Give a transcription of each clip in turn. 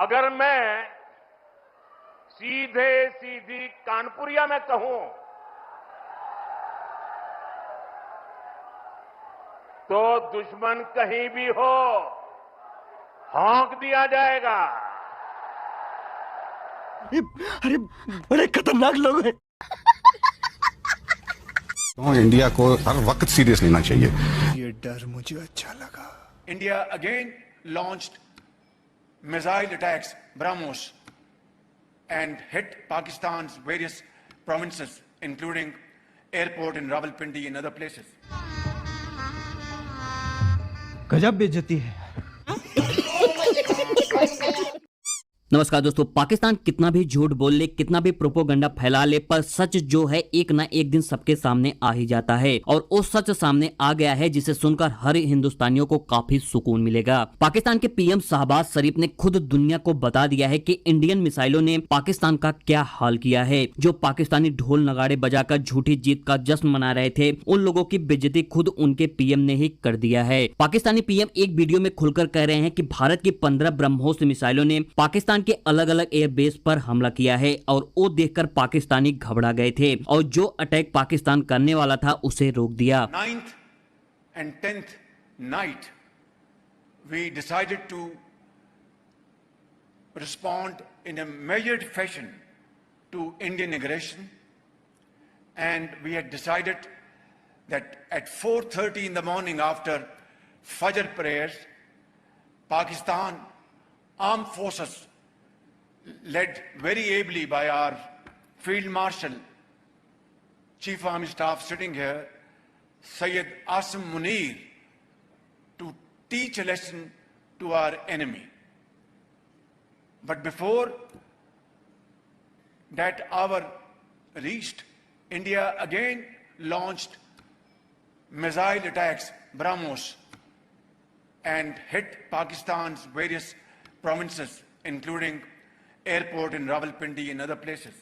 अगर मैं सीधे सीधी कानपुरिया में कहूं तो दुश्मन कहीं भी हो हौंक दिया जाएगा। अरे बड़े खतरनाक लोग हैं। तो इंडिया को हर वक्त सीरियस लेना चाहिए। ये डर मुझे अच्छा लगा। India again launched missile attacks BrahMos and hit Pakistan's various provinces, including airport in Rawalpindi and other places. गजब बेइज्जती है। नमस्कार दोस्तों, पाकिस्तान कितना भी झूठ बोल ले, कितना भी प्रोपोगंडा फैला ले, पर सच जो है एक ना एक दिन सबके सामने आ ही जाता है। और वो सच सामने आ गया है जिसे सुनकर हर हिंदुस्तानियों को काफी सुकून मिलेगा। पाकिस्तान के पीएम शहबाज शरीफ ने खुद दुनिया को बता दिया है कि इंडियन मिसाइलों ने पाकिस्तान का क्या हाल किया है। जो पाकिस्तानी ढोल नगाड़े बजाकर झूठी जीत का जश्न मना रहे थे, उन लोगों की बेइज्जती खुद उनके पीएम ने ही कर दिया है। पाकिस्तानी पीएम एक वीडियो में खुलकर कह रहे हैं कि भारत की 15 ब्रह्मोस मिसाइलों ने पाकिस्तान के अलग अलग एयरबेस पर हमला किया है और वो देखकर पाकिस्तानी घबरा गए थे और जो अटैक पाकिस्तान करने वाला था उसे रोक दिया। 9th and 10th night we decided to respond in a measured fashion to Indian aggression, and we had decided that at 4:30 in the morning after Fajr prayers, Pakistan armed forces led very ably by our Field Marshal, Chief Army Staff sitting here, Syed Asim Munir, to teach a lesson to our enemy. But before that hour reached, India again launched missile attacks, BrahMos, and hit Pakistan's various provinces, including airport in Rawalpindi and other places.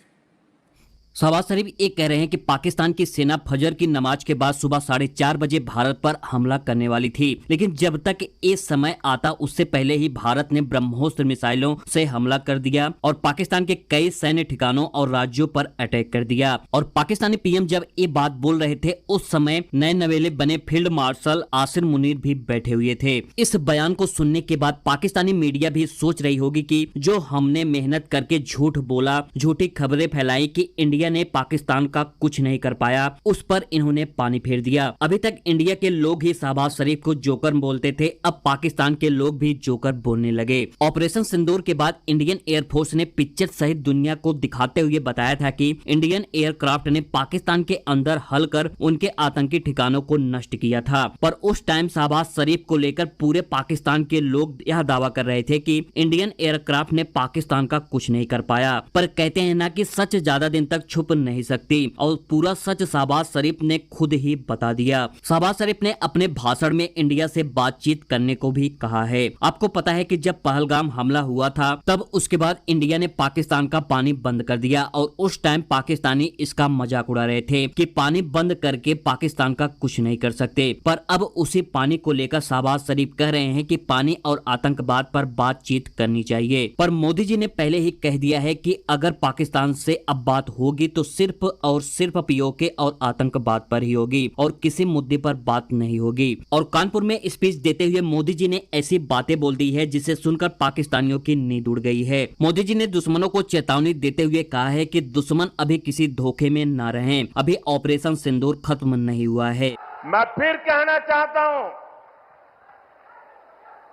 Shahbaz शरीफ ये कह रहे हैं कि पाकिस्तान की सेना फजर की नमाज के बाद सुबह 4:30 बजे भारत पर हमला करने वाली थी, लेकिन जब तक ये समय आता उससे पहले ही भारत ने ब्रह्मोस मिसाइलों से हमला कर दिया और पाकिस्तान के कई सैन्य ठिकानों और राज्यों पर अटैक कर दिया। और पाकिस्तानी पीएम जब ये बात बोल रहे थे उस समय नए नवेले बने फील्ड मार्शल आसिम मुनीर भी बैठे हुए थे। इस बयान को सुनने के बाद पाकिस्तानी मीडिया भी सोच रही होगी कि जो हमने मेहनत करके झूठ बोला, झूठी खबरें फैलाई कि इंडिया ने पाकिस्तान का कुछ नहीं कर पाया, उस पर इन्होंने पानी फेर दिया। अभी तक इंडिया के लोग ही शहबाज शरीफ को जोकर बोलते थे, अब पाकिस्तान के लोग भी जोकर बोलने लगे। ऑपरेशन सिंदूर के बाद इंडियन एयरफोर्स ने पिक्चर सहित दुनिया को दिखाते हुए बताया था कि इंडियन एयरक्राफ्ट ने पाकिस्तान के अंदर हल कर उनके आतंकी ठिकानों को नष्ट किया था। पर उस टाइम शहबाज शरीफ को लेकर पूरे पाकिस्तान के लोग यह दावा कर रहे थे कि इंडियन एयरक्राफ्ट ने पाकिस्तान का कुछ नहीं कर पाया। पर कहते हैं ना कि सच ज्यादा दिन तक छुप नहीं सकती और पूरा सच शहबाज शरीफ ने खुद ही बता दिया। शहबाज शरीफ ने अपने भाषण में इंडिया से बातचीत करने को भी कहा है। आपको पता है कि जब पहलगाम हमला हुआ था तब उसके बाद इंडिया ने पाकिस्तान का पानी बंद कर दिया और उस टाइम पाकिस्तानी इसका मजाक उड़ा रहे थे कि पानी बंद करके पाकिस्तान का कुछ नहीं कर सकते। पर अब उसी पानी को लेकर शहबाज शरीफ कह रहे हैं कि पानी और आतंकवाद पर बातचीत करनी चाहिए। पर मोदी जी ने पहले ही कह दिया है कि अगर पाकिस्तान से अब बात होगी तो सिर्फ और सिर्फ पीओके और आतंकवाद पर ही होगी और किसी मुद्दे पर बात नहीं होगी। और कानपुर में स्पीच देते हुए मोदी जी ने ऐसी बातें बोल दी है जिसे सुनकर पाकिस्तानियों की नींद उड़ गई है। मोदी जी ने दुश्मनों को चेतावनी देते हुए कहा है कि दुश्मन अभी किसी धोखे में न रहें, अभी ऑपरेशन सिंदूर खत्म नहीं हुआ है। मैं फिर कहना चाहता हूं,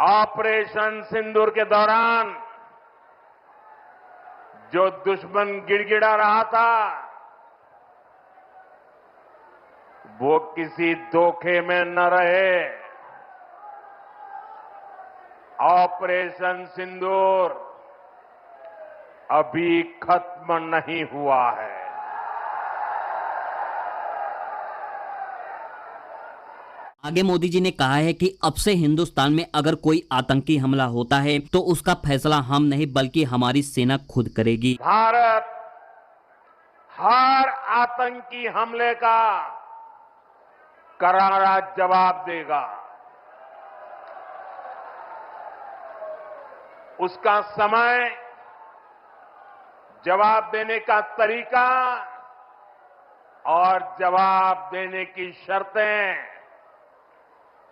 ऑपरेशन सिंदूर के दौरान जो दुश्मन गिड़गिड़ा रहा था वो किसी धोखे में न रहे। ऑपरेशन सिंदूर अभी खत्म नहीं हुआ है। आगे मोदी जी ने कहा है कि अब से हिंदुस्तान में अगर कोई आतंकी हमला होता है तो उसका फैसला हम नहीं बल्कि हमारी सेना खुद करेगी। भारत हर आतंकी हमले का करारा जवाब देगा। उसका समय, जवाब देने का तरीका और जवाब देने की शर्तें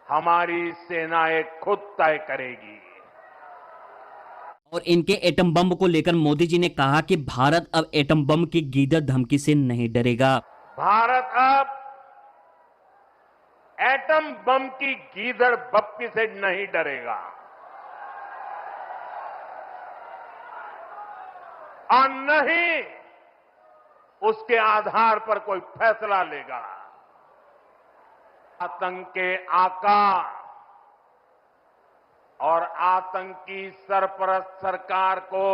हमारी सेनाएं खुद तय करेगी। और इनके एटम बम को लेकर मोदी जी ने कहा कि भारत अब एटम बम की गीदड़ धमकी से नहीं डरेगा। भारत अब एटम बम की गीदड़ बप्पी से नहीं डरेगा और न ही उसके आधार पर कोई फैसला लेगा। आतंक के आका और आतंकी सरपरस्त सरकार को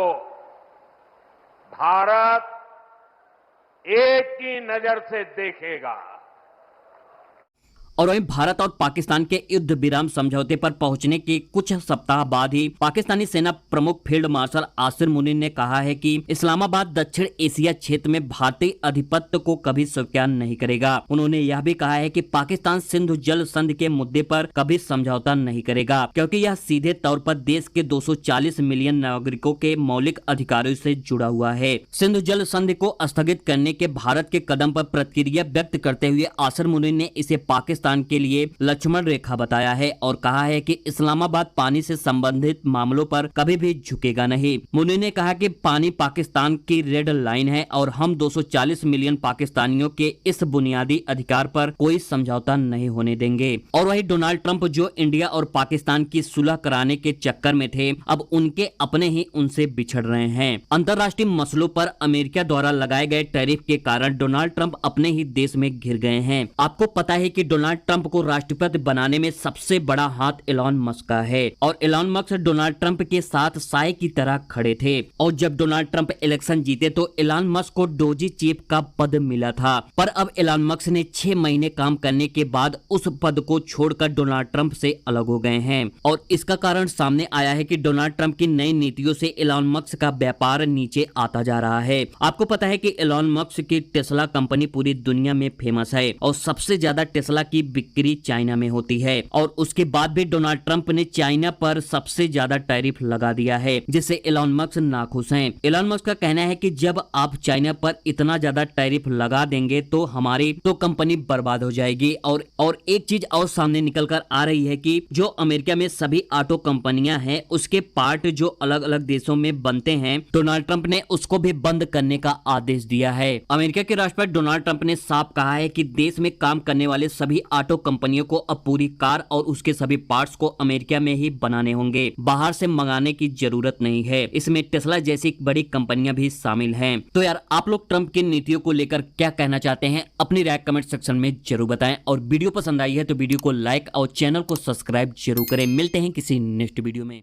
भारत एक ही नजर से देखेगा। और वहीं भारत और पाकिस्तान के युद्ध विराम समझौते पर पहुंचने के कुछ सप्ताह बाद ही पाकिस्तानी सेना प्रमुख फील्ड मार्शल आसिर मुनीर ने कहा है कि इस्लामाबाद दक्षिण एशिया क्षेत्र में भारतीय आधिपत्य को कभी स्वीकार नहीं करेगा। उन्होंने यह भी कहा है कि पाकिस्तान सिंधु जल संधि के मुद्दे पर कभी समझौता नहीं करेगा, क्योंकि यह सीधे तौर पर देश के 240 मिलियन नागरिकों के मौलिक अधिकारों से जुड़ा हुआ है। सिंधु जल संधि को स्थगित करने के भारत के कदम पर प्रतिक्रिया व्यक्त करते हुए आसिर मुनीर ने इसे पाकिस्तान के लिए लक्ष्मण रेखा बताया है और कहा है कि इस्लामाबाद पानी से संबंधित मामलों पर कभी भी झुकेगा नहीं। मुनीर ने कहा कि पानी पाकिस्तान की रेड लाइन है और हम 240 मिलियन पाकिस्तानियों के इस बुनियादी अधिकार पर कोई समझौता नहीं होने देंगे। और वही डोनाल्ड ट्रंप जो इंडिया और पाकिस्तान की सुलह कराने के चक्कर में थे, अब उनके अपने ही उनसे बिछड़ रहे हैं। अंतर्राष्ट्रीय मसलों पर अमेरिका द्वारा लगाए गए टैरिफ के कारण डोनाल्ड ट्रंप अपने ही देश में घिर गए हैं। आपको पता है कि डोनाल्ड ट्रंप को राष्ट्रपति बनाने में सबसे बड़ा हाथ एलन मस्क का है और एलन मस्क डोनाल्ड ट्रंप के साथ साए की तरह खड़े थे। और जब डोनाल्ड ट्रंप इलेक्शन जीते तो एलन मस्क को डोजी चीफ का पद मिला था, पर अब एलन मस्क ने 6 महीने काम करने के बाद उस पद को छोड़कर डोनाल्ड ट्रंप से अलग हो गए हैं। और इसका कारण सामने आया है कि डोनाल्ड ट्रंप की नई नीतियों से एलन मस्क का व्यापार नीचे आता जा रहा है। आपको पता है कि एलन मस्क की टेस्ला कंपनी पूरी दुनिया में फेमस है और सबसे ज्यादा टेस्ला की बिक्री चाइना में होती है। और उसके बाद भी डोनाल्ड ट्रंप ने चाइना पर सबसे ज्यादा टैरिफ लगा दिया है, जिससे एलन मस्क नाखुश हैं। एलन मस्क का कहना है कि जब आप चाइना पर इतना ज्यादा टैरिफ लगा देंगे तो हमारी तो कंपनी बर्बाद हो जाएगी। और एक चीज और सामने निकल कर आ रही है कि जो अमेरिका में सभी ऑटो कंपनियां हैं उसके पार्ट जो अलग अलग देशों में बनते हैं, डोनाल्ड ट्रंप ने उसको भी बंद करने का आदेश दिया है। अमेरिका के राष्ट्रपति डोनाल्ड ट्रंप ने साफ कहा है कि देश में काम करने वाले सभी ऑटो कंपनियों को अब पूरी कार और उसके सभी पार्ट्स को अमेरिका में ही बनाने होंगे, बाहर से मंगाने की जरूरत नहीं है। इसमें टेस्ला जैसी बड़ी कंपनियां भी शामिल हैं। तो यार आप लोग ट्रंप की नीतियों को लेकर क्या कहना चाहते हैं, अपनी राय कमेंट सेक्शन में जरूर बताएं। और वीडियो पसंद आई है तो वीडियो को लाइक और चैनल को सब्सक्राइब जरूर करें। मिलते हैं किसी नेक्स्ट वीडियो में।